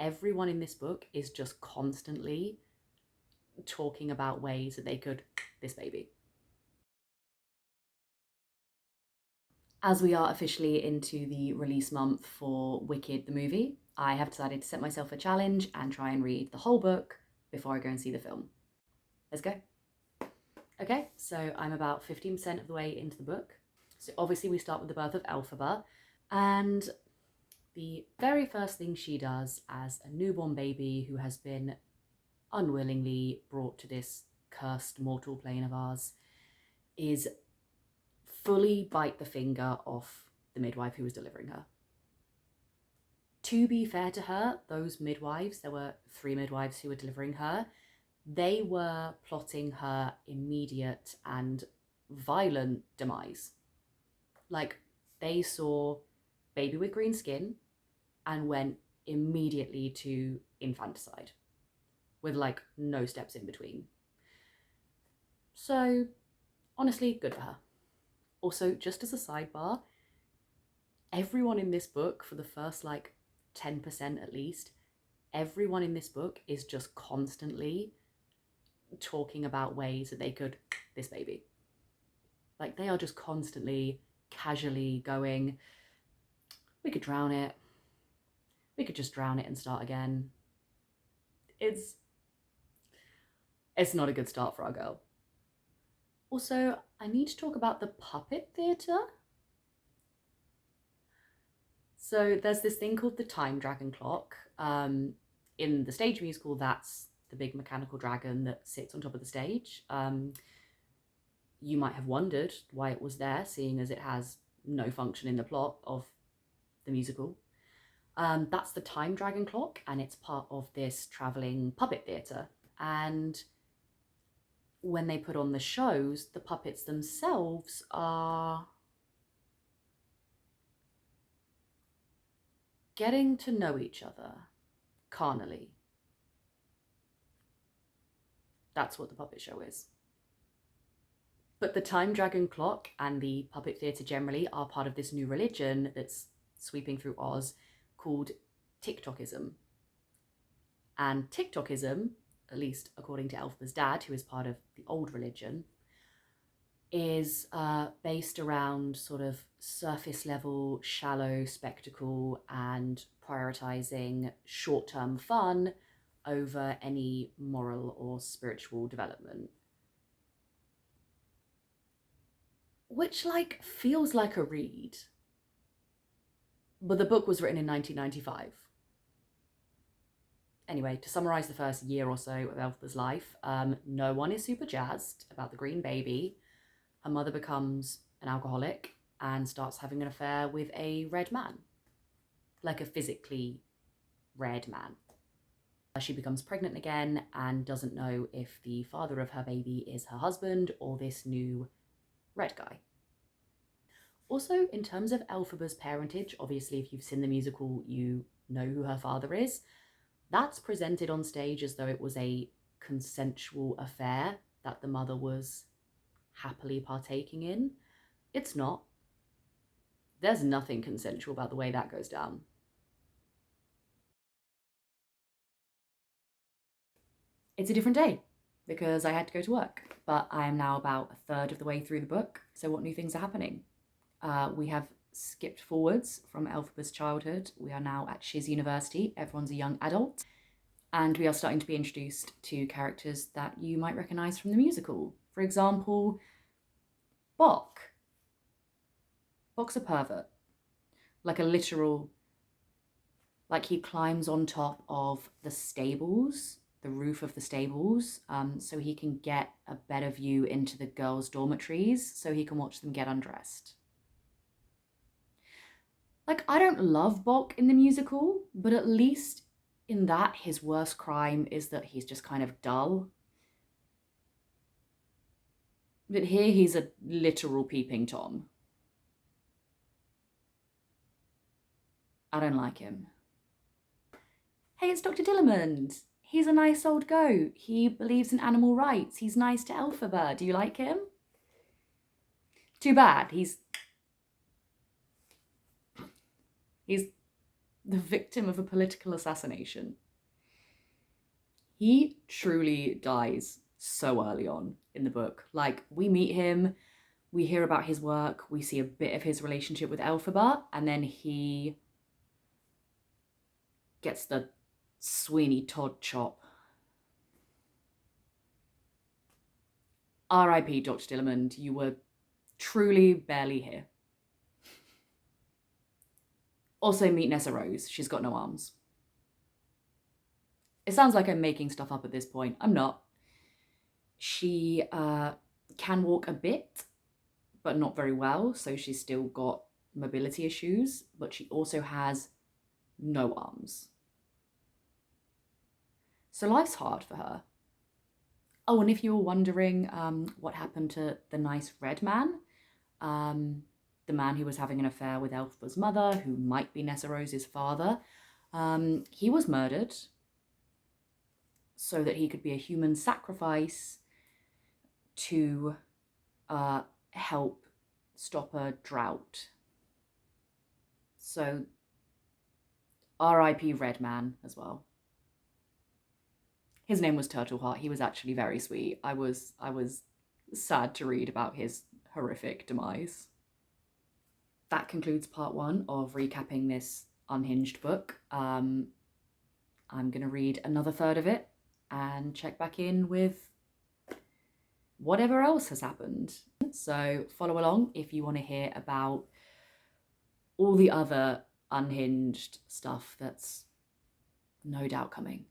everyone in this book is just constantly talking about ways that they could this baby. As we are officially into the release month for Wicked the movie, I have decided to set myself a challenge and try and read the whole book before I go and see the film. Let's go. Okay, so I'm about 15% of the way into the book. So obviously we start with the birth of Elphaba, and the very first thing she does as a newborn baby who has been unwillingly brought to this cursed mortal plane of ours is fully bite the finger off the midwife who was delivering her. To be fair to her, those midwives, there were 3 midwives who were delivering her, they were plotting her immediate and violent demise. Like, they saw baby with green skin and went immediately to infanticide with like no steps in between. So honestly, good for her. Also, just as a sidebar, everyone in this book, for the first like 10% at least, everyone in this book is just constantly talking about ways that they could this baby. Like, they are just constantly casually going, we could drown it. We could just drown it and start again. It's not a good start for our girl. Also, I need to talk about the puppet theatre. So there's this thing called the Time Dragon Clock. In the stage musical, that's the big mechanical dragon that sits on top of the stage. You might have wondered why it was there, seeing as it has no function in the plot of the musical. That's the Time Dragon Clock, and it's part of this travelling puppet theatre. And when they put on the shows, the puppets themselves are getting to know each other carnally. That's what the puppet show is. But the Time Dragon Clock and the puppet theatre generally are part of this new religion that's sweeping through Oz called TikTokism. And TikTokism, at least according to Elphaba's dad, who is part of the old religion, is based around sort of surface level, shallow spectacle and prioritizing short-term fun over any moral or spiritual development. Which, like, feels like a read. But the book was written in 1995. Anyway, to summarize the first year or so of Elphaba's life, no one is super jazzed about the green baby. Her mother becomes an alcoholic and starts having an affair with a red man. Like a physically red man. She becomes pregnant again and doesn't know if the father of her baby is her husband or this new red guy. Also, in terms of Elphaba's parentage, obviously if you've seen the musical, you know who her father is. That's presented on stage as though it was a consensual affair that the mother was happily partaking in. It's not. There's nothing consensual about the way that goes down. It's a different day because I had to go to work, but I am now about a third of the way through the book. So what new things are happening? We have skipped forwards from Elphaba's childhood. We are now at H0rny University. Everyone's a young adult. And we are starting to be introduced to characters that you might recognise from the musical. For example, Bok. Bok's a pervert. Like a literal, like he climbs on top of the stables, the roof of the stables, so he can get a better view into the girls' dormitories so he can watch them get undressed. Like, I don't love Bok in the musical, but at least in that, his worst crime is that he's just kind of dull. But here he's a literal peeping Tom. I don't like him. Hey, it's Dr. Dillamond. He's a nice old goat. He believes in animal rights. He's nice to Elphaba. Do you like him? Too bad. He's the victim of a political assassination. He truly dies so early on in the book. Like, we meet him, we hear about his work, we see a bit of his relationship with Elphaba, and then he gets the Sweeney Todd chop. R.I.P. Dr. Dillamond, you were truly barely here. Also meet Nessa Rose, she's got no arms. It sounds like I'm making stuff up at this point. I'm not. She can walk a bit, but not very well, so she's still got mobility issues, but she also has no arms. So life's hard for her. Oh, and if you were wondering what happened to the nice red man, the man who was having an affair with Elphaba's mother, who might be Nessa Rose's father, he was murdered so that he could be a human sacrifice to help stop a drought. So R.I.P. Red Man as well. His name was Turtleheart. He was actually very sweet. I was sad to read about his horrific demise. That concludes part 1 of recapping this unhinged book. I'm going to read another third of it and check back in with whatever else has happened. So follow along if you want to hear about all the other unhinged stuff that's no doubt coming.